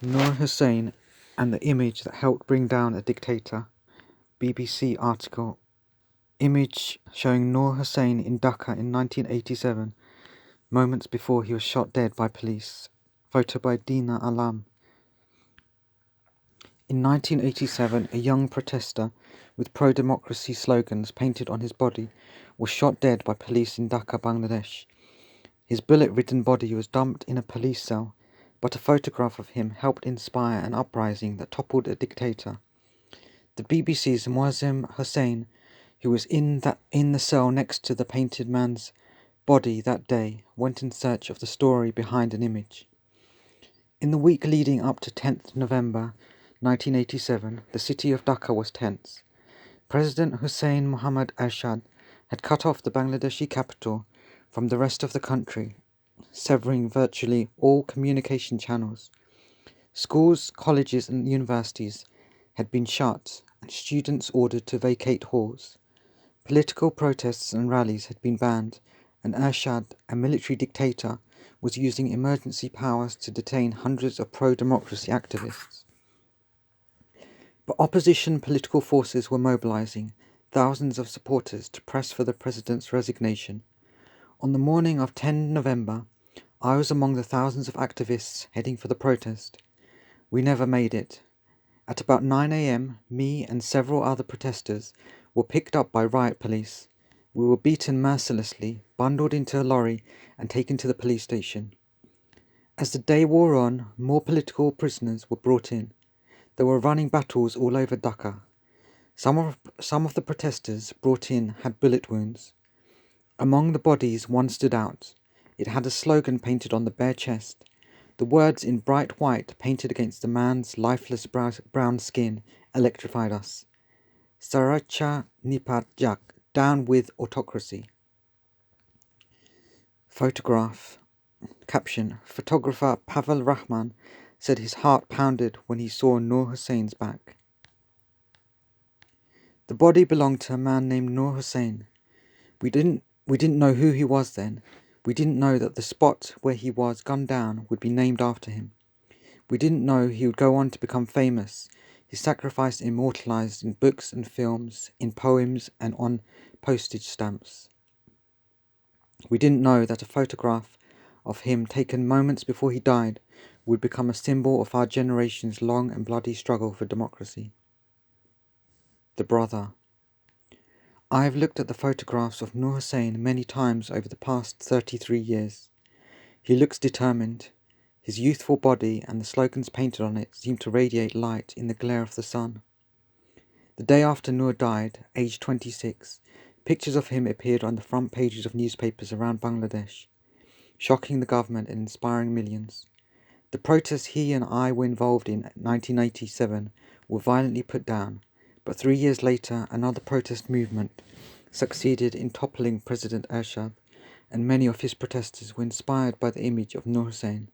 Noor Hussain and the image that helped bring down a dictator. BBC article. Image showing Noor Hussain in Dhaka in 1987, moments before he was shot dead by police. Photo by Dina Alam. In 1987, a young protester with pro-democracy slogans painted on his body was shot dead by police in Dhaka, Bangladesh. His bullet-ridden body was dumped in a police cell, but a photograph of him helped inspire an uprising that toppled a dictator. The BBC's Moazzem Hossain, who was in the cell next to the painted man's body that day, went in search of the story behind an image. In the week leading up to 10th November 1987, the city of Dhaka was tense. President Hussain Muhammad Ershad had cut off the Bangladeshi capital from the rest of the country, severing virtually all communication channels. Schools, colleges and universities had been shut and students ordered to vacate halls. Political protests and rallies had been banned, and Ershad, a military dictator, was using emergency powers to detain hundreds of pro-democracy activists. But opposition political forces were mobilizing thousands of supporters to press for the president's resignation. On the morning of 10 November, I was among the thousands of activists heading for the protest. We never made it. At about 9 a.m., me and several other protesters were picked up by riot police. We were beaten mercilessly, bundled into a lorry and taken to the police station. As the day wore on, more political prisoners were brought in. There were running battles all over Dhaka. Some of the protesters brought in had bullet wounds. Among the bodies, one stood out. It had a slogan painted on the bare chest. The words in bright white painted against the man's lifeless brown skin electrified us. Saracha Nipat Jak, down with autocracy. Photograph. Caption. Photographer Pavel Rahman said his heart pounded when he saw Noor Hussain's back. The body belonged to a man named Noor Hussain. We didn't know who he was then. We didn't know that the spot where he was gunned down would be named after him. We didn't know he would go on to become famous, his sacrifice immortalized in books and films, in poems and on postage stamps. We didn't know that a photograph of him taken moments before he died would become a symbol of our generation's long and bloody struggle for democracy. The brother. I have looked at the photographs of Noor Hussain many times over the past 33 years. He looks determined. His youthful body and the slogans painted on it seem to radiate light in the glare of the sun. The day after Noor died, aged 26, pictures of him appeared on the front pages of newspapers around Bangladesh, shocking the government and inspiring millions. The protests he and I were involved in 1987 were violently put down, but 3 years later another protest movement succeeded in toppling President Ershad, and many of his protesters were inspired by the image of Noor Hussain.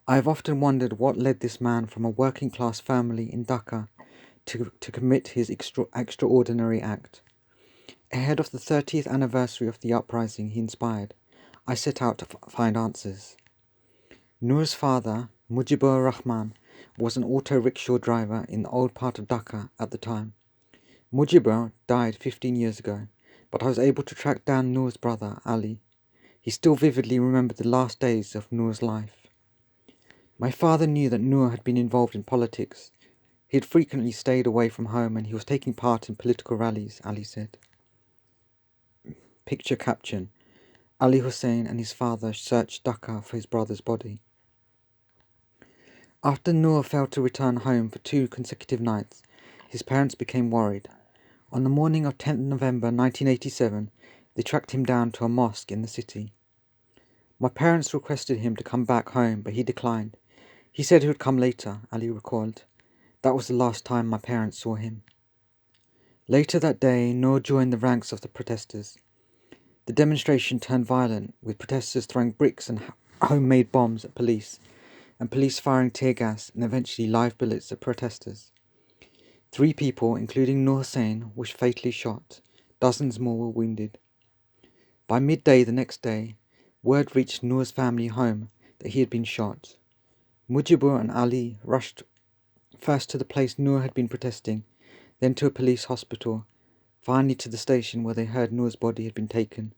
I have often wondered what led this man from a working-class family in Dhaka to commit his extraordinary act. Ahead of the 30th anniversary of the uprising he inspired, I set out to find answers. Noor's father, Mujibur Rahman, was an auto-rickshaw driver in the old part of Dhaka at the time. Mujibur died 15 years ago, but I was able to track down Noor's brother, Ali. He still vividly remembered the last days of Noor's life. My father knew that Noor had been involved in politics. He had frequently stayed away from home and he was taking part in political rallies, Ali said. Picture caption. Ali Hussain and his father searched Dhaka for his brother's body. After Noor failed to return home for 2 consecutive nights, his parents became worried. On the morning of 10th November 1987, they tracked him down to a mosque in the city. My parents requested him to come back home, but he declined. He said he would come later, Ali recalled. That was the last time my parents saw him. Later that day, Noor joined the ranks of the protesters. The demonstration turned violent, with protesters throwing bricks and homemade bombs at police, and police firing tear gas and eventually live bullets at protesters. 3 people, including Noor Hussain, were fatally shot. Dozens more were wounded. By midday the next day, word reached Noor's family home that he had been shot. Mujibur and Ali rushed first to the place Noor had been protesting, then to a police hospital, finally to the station where they heard Noor's body had been taken.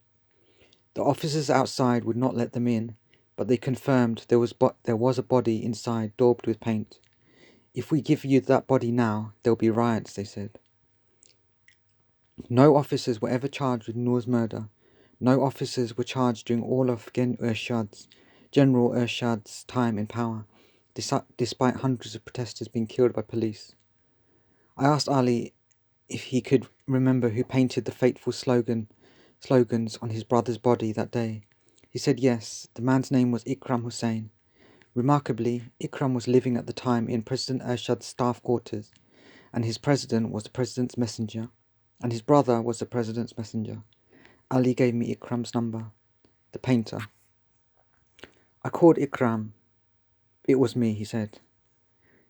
The officers outside would not let them in, but they confirmed there was a body inside daubed with paint. "If we give you that body now, there'll be riots," they said. No officers were ever charged with Noor's murder. No officers were charged during all of General Ershad's time in power, despite hundreds of protesters being killed by police. I asked Ali if he could remember who painted the fateful slogans on his brother's body that day. He said yes, the man's name was Ikram Hussain. Remarkably, Ikram was living at the time in President Ershad's staff quarters, and his president was the president's messenger, and his brother was the president's messenger. Ali gave me Ikram's number, the painter. I called Ikram. "It was me," he said.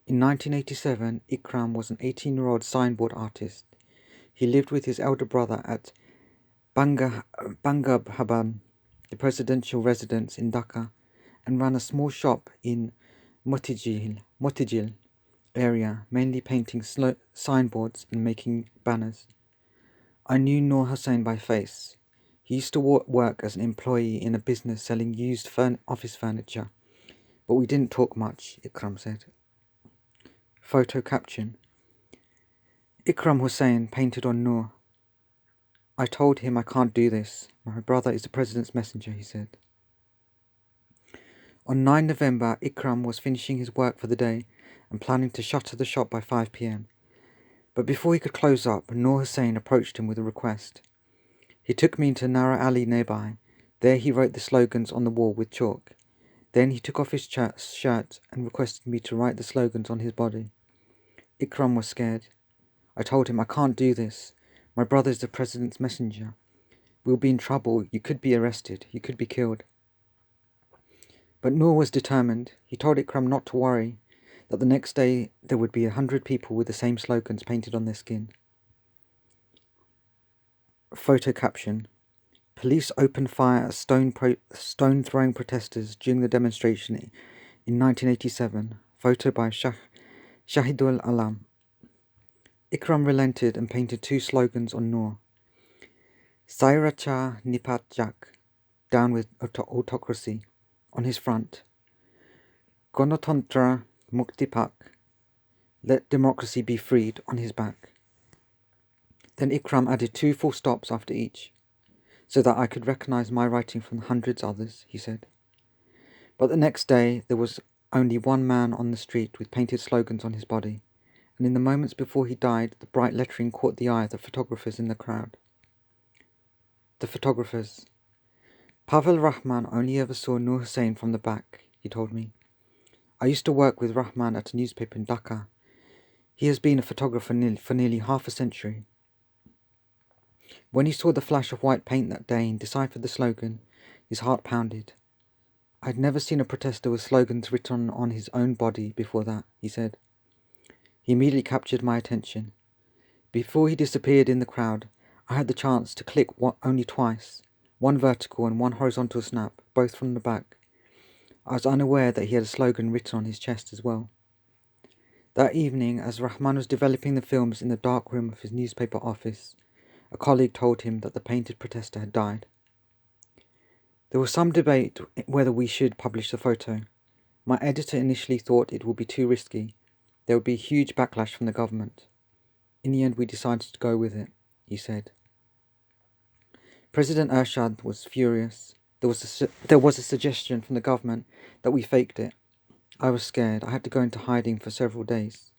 In 1987, Ikram was an 18-year-old signboard artist. He lived with his elder brother at Bangabhaban, the presidential residence in Dhaka, and ran a small shop in Motijil area, mainly painting signboards and making banners. I knew Noor Hossain by face. He used to work as an employee in a business selling used office furniture, but we didn't talk much, Ikram said. Photo caption: Ikram Hussain painted on Noor. "I told him I can't do this. My brother is the president's messenger," he said. On 9 November, Ikram was finishing his work for the day and planning to shutter the shop by 5 p.m. But before he could close up, Noor Hussain approached him with a request. He took me into a narrow alley nearby. There he wrote the slogans on the wall with chalk. Then he took off his shirt and requested me to write the slogans on his body. Ikram was scared. I told him, "I can't do this. My brother is the president's messenger. We'll be in trouble. You could be arrested. You could be killed." But Noor was determined. He told Ikram not to worry, that the next day there would be 100 people with the same slogans painted on their skin. Photo caption: Police opened fire at stone-throwing protesters during the demonstration in 1987. Photo by Shahidul Alam. Ikram relented and painted 2 slogans on Noor. Sairacha Nipat Jak, down with autocracy, on his front. Gonotantra Muktipak, let democracy be freed, on his back. Then Ikram added 2 full stops after each, so that I could recognize my writing from the hundreds others, he said. But the next day there was only one man on the street with painted slogans on his body, and in the moments before he died, the bright lettering caught the eye of the photographers in the crowd. The photographers. Pavel Rahman only ever saw Noor Hussain from the back, he told me. I used to work with Rahman at a newspaper in Dhaka. He has been a photographer for nearly half a century. When he saw the flash of white paint that day and deciphered the slogan, his heart pounded. I had never seen a protester with slogans written on his own body before that, he said. He immediately captured my attention. Before he disappeared in the crowd, I had the chance to click only twice, one vertical and one horizontal snap, both from the back. I was unaware that he had a slogan written on his chest as well. That evening, as Rahman was developing the films in the dark room of his newspaper office, a colleague told him that the painted protester had died. There was some debate whether we should publish the photo. My editor initially thought it would be too risky. There would be a huge backlash from the government. In the end, we decided to go with it, he said. President Ershad was furious. There was a suggestion from the government that we faked it. I was scared. I had to go into hiding for several days.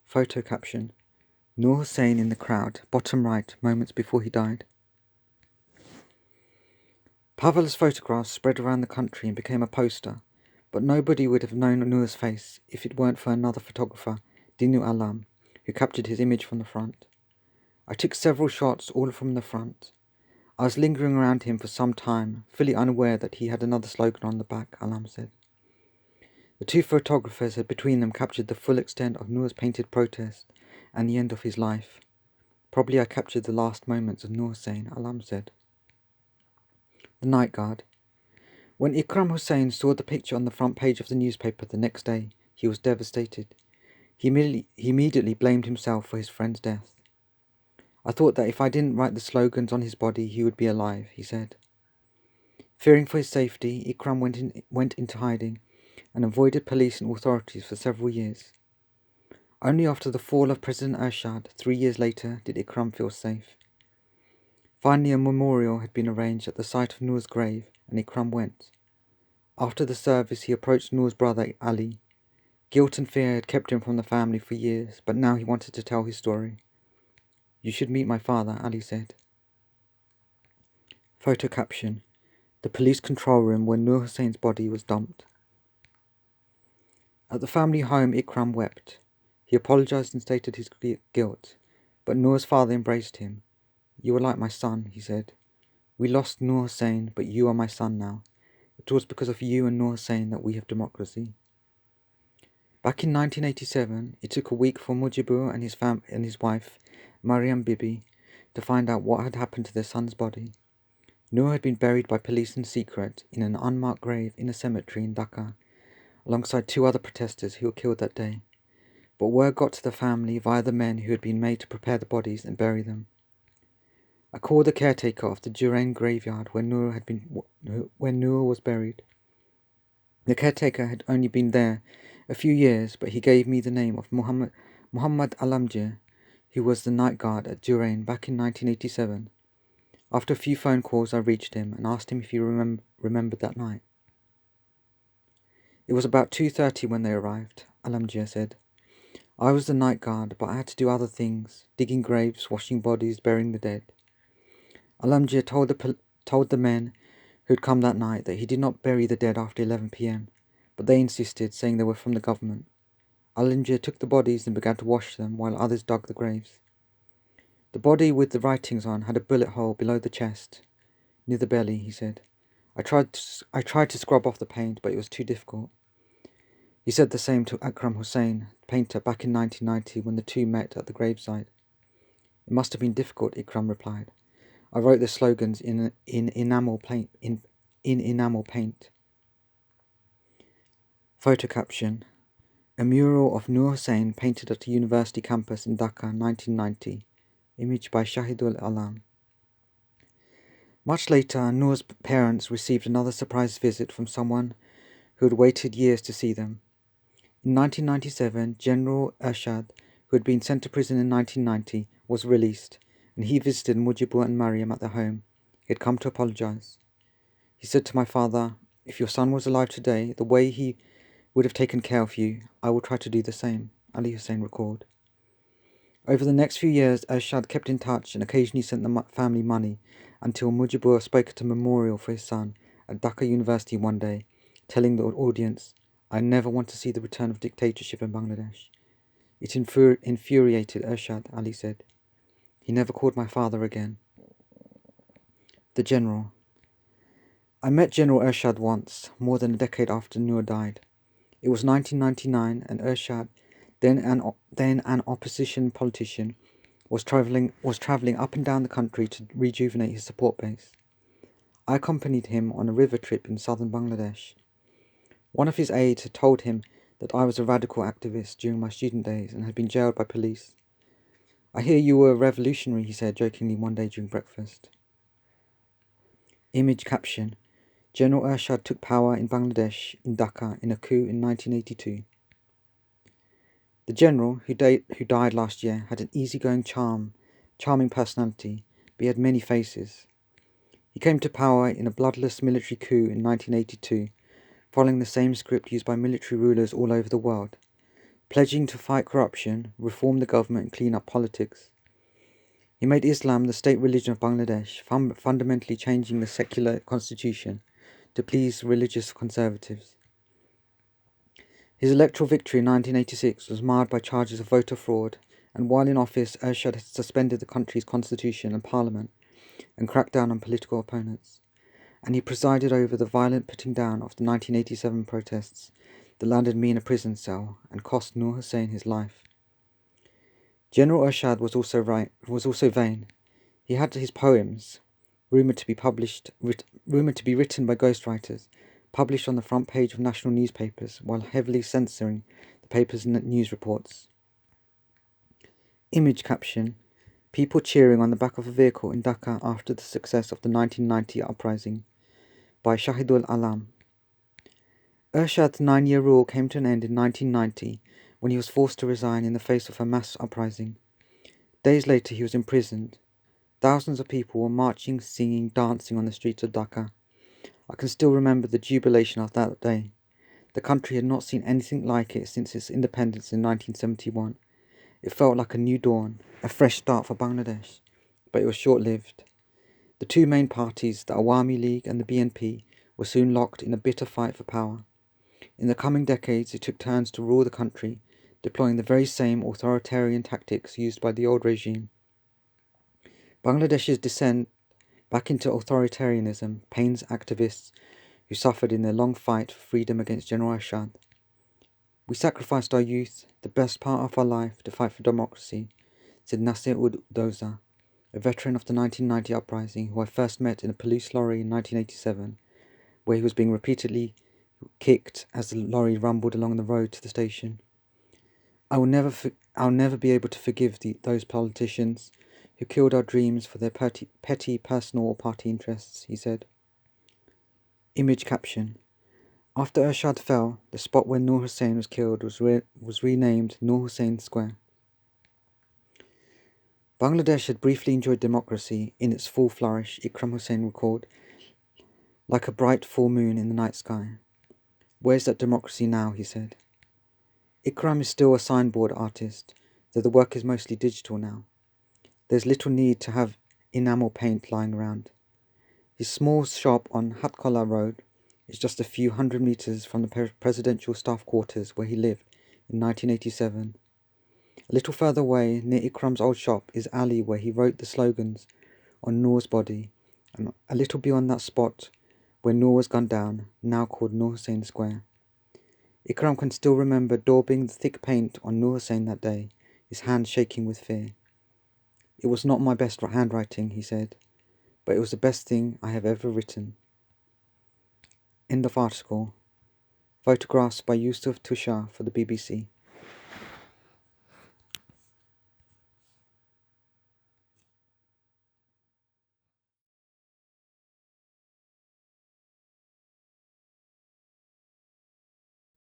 Photo caption: Noor Hussain in the crowd, bottom right, moments before he died. Pavel's photographs spread around the country and became a poster, but nobody would have known Noor's face if it weren't for another photographer, Dinu Alam, who captured his image from the front. I took several shots, all from the front. I was lingering around him for some time, fully unaware that he had another slogan on the back, Alam said. The 2 photographers had between them captured the full extent of Noor's painted protest and the end of his life. Probably I captured the last moments of Noor Hussain, Alam said. The night guard. When Ikram Hussain saw the picture on the front page of the newspaper the next day, he was devastated. He immediately blamed himself for his friend's death. I thought that if I didn't write the slogans on his body, he would be alive, he said. Fearing for his safety, Ikram went into hiding and avoided police and authorities for several years. Only after the fall of President Ershad, 3 years later, did Ikram feel safe. Finally, a memorial had been arranged at the site of Noor's grave, and Ikram went. After the service, he approached Noor's brother Ali. Guilt and fear had kept him from the family for years, but now he wanted to tell his story. "You should meet my father," Ali said. Photo caption: the police control room where Noor Hussain's body was dumped. At the family home, Ikram wept. He apologized and stated his guilt, but Noor's father embraced him. "You are like my son," he said. "We lost Noor Hussain, but you are my son now. It was because of you and Noor Hussain that we have democracy." Back in 1987, it took a week for Mujibur and his wife, Mariam Bibi, to find out what had happened to their son's body. Noor had been buried by police in secret in an unmarked grave in a cemetery in Dhaka, alongside 2 other protesters who were killed that day. But word got to the family via the men who had been made to prepare the bodies and bury them. I called the caretaker of the Durain graveyard where Noor was buried. The caretaker had only been there a few years, but he gave me the name of Muhammad Alamgir, who was the night guard at Durain back in 1987. After a few phone calls, I reached him and asked him if he remembered that night. "It was about 2:30 when they arrived," Alamgir said. "I was the night guard, but I had to do other things, digging graves, washing bodies, burying the dead." Alamgir told the men who had come that night that he did not bury the dead after 11 p.m, but they insisted, saying they were from the government. Alamgir took the bodies and began to wash them while others dug the graves. "The body with the writings on had a bullet hole below the chest, near the belly," he said. I tried to scrub off the paint, but it was too difficult." He said the same to Akram Hussain, painter, back in 1990 when the two met at the gravesite. "It must have been difficult," Ikram replied. "I wrote the slogans in enamel paint. Photo caption: a mural of Noor Hussain painted at a university campus in Dhaka, 1990. Image by Shahidul Alam. Much later, Noor's parents received another surprise visit from someone who had waited years to see them. In 1997, General Ershad, who had been sent to prison in 1990, was released, and he visited Mujibur and Mariam at their home. He had come to apologize. He said to my father, "If your son was alive today, the way he would have taken care of you, I will try to do the same," Ali Hussain recalled. Over the next few years, Ershad kept in touch and occasionally sent the family money until Mujibur spoke at a memorial for his son at Dhaka University one day, telling the audience, "I never want to see the return of dictatorship in Bangladesh." It infuriated Ershad, Ali said. "He never called my father again." The General. I met General Ershad once, more than a decade after Noor died. It was 1999, and Ershad, then an opposition politician, was travelling up and down the country to rejuvenate his support base. I accompanied him on a river trip in southern Bangladesh. One of his aides had told him that I was a radical activist during my student days and had been jailed by police. "I hear you were a revolutionary," he said jokingly one day during breakfast. Image caption: General Ershad took power in Bangladesh in Dhaka in a coup in 1982. The general, who died last year, had an easygoing charming personality, but he had many faces. He came to power in a bloodless military coup in 1982, following the same script used by military rulers all over the world, pledging to fight corruption, reform the government and clean up politics. He made Islam the state religion of Bangladesh, fundamentally changing the secular constitution to please religious conservatives. His electoral victory in 1986 was marred by charges of voter fraud, and while in office, Ershad had suspended the country's constitution and parliament and cracked down on political opponents. And he presided over the violent putting down of the 1987 protests that landed me in a prison cell and cost Noor Hussain his life. General Ershad was also vain. He had his poems, rumoured to be written by ghostwriters, published on the front page of national newspapers while heavily censoring the paper's news reports. Image caption: people cheering on the back of a vehicle in Dhaka after the success of the 1990 uprising, by Shahidul Alam. Ershad's 9-year rule came to an end in 1990 when he was forced to resign in the face of a mass uprising. Days later he was imprisoned. Thousands of people were marching, singing, dancing on the streets of Dhaka. I can still remember the jubilation of that day. The country had not seen anything like it since its independence in 1971. It felt like a new dawn, a fresh start for Bangladesh, but it was short-lived. The two main parties, the Awami League and the BNP, were soon locked in a bitter fight for power. In the coming decades, it took turns to rule the country, deploying the very same authoritarian tactics used by the old regime. Bangladesh's descent back into authoritarianism pains activists who suffered in their long fight for freedom against General Ershad. We sacrificed our youth, the best part of our life, to fight for democracy, said Nasir ud Doza, a veteran of the 1990 uprising who I first met in a police lorry in 1987, where he was being repeatedly kicked as the lorry rumbled along the road to the station. I'll never be able to forgive those politicians who killed our dreams for their petty personal or party interests, he said. Image caption: after Ershad fell, the spot where Noor Hussain was killed was renamed Noor Hussain Square. Bangladesh had briefly enjoyed democracy in its full flourish, Ikram Hussain recalled, like a bright full moon in the night sky. Where's that democracy now, he said. Ikram is still a signboard artist, though the work is mostly digital now. There's little need to have enamel paint lying around. His small shop on Hatkola Road is just a few hundred meters from the presidential staff quarters where he lived in 1987. A little further away, near Ikram's old shop, is alley where he wrote the slogans on Noor's body, and a little beyond that spot where Noor was gunned down, now called Noor Hussain Square. Ikram can still remember daubing the thick paint on Noor Hussain that day, his hands shaking with fear. It was not my best handwriting, he said, but it was the best thing I have ever written. End of article. Photographs by Yusuf Tushar for the BBC.